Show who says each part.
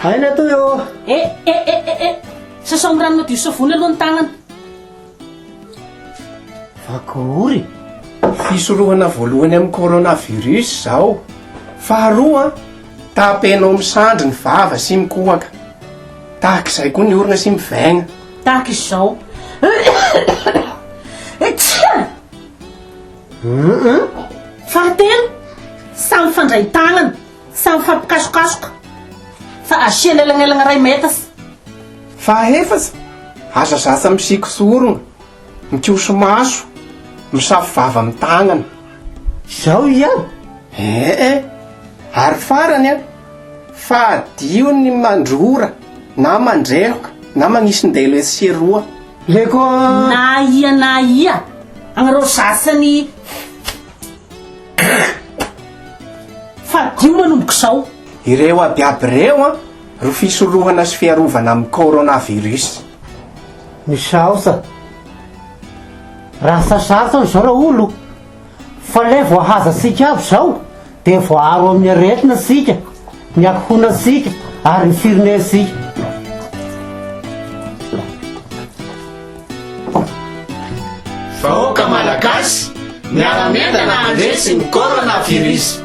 Speaker 1: Aina to eo.
Speaker 2: Sasao rano madio savony aloha ny tagnana.
Speaker 1: Vakory.
Speaker 3: Fisorohana voalohany amin'ny coronavirus zao. Faharoa, tapenao misandry ny vava sy mikohaka. Tahak'izay koa ny orona sy mivaigna.
Speaker 2: Tahaka izao. Fahatelo, samy fandray tagnana, samy fampikasokasoka. Fa asiana elanelagna ray metasy.
Speaker 3: Fahaefatra, azazasa misikosorona, mikoso maso, misafy vava amin'ny tagnana.
Speaker 1: Zao ihany.
Speaker 3: Ary farany a, fahadio ny mandrora, na mandrehoka, na magnisindelo etseroa.
Speaker 1: Leko
Speaker 2: Na ia, agnareo sasany fadio manomboka izao.
Speaker 3: Ireo abiaby reo a, ro fisorohana sy fiarovana amin'ny coronavirus.
Speaker 1: misaosa. Raha sasarotra zao raha olo. Fa le voahaza sika aby zao, de voaharo amin'ny aretina sika, ny akohona sika, ary ny firene sika.
Speaker 4: Vahoaka malagasy, miara-mientana handresy ny coronavirus.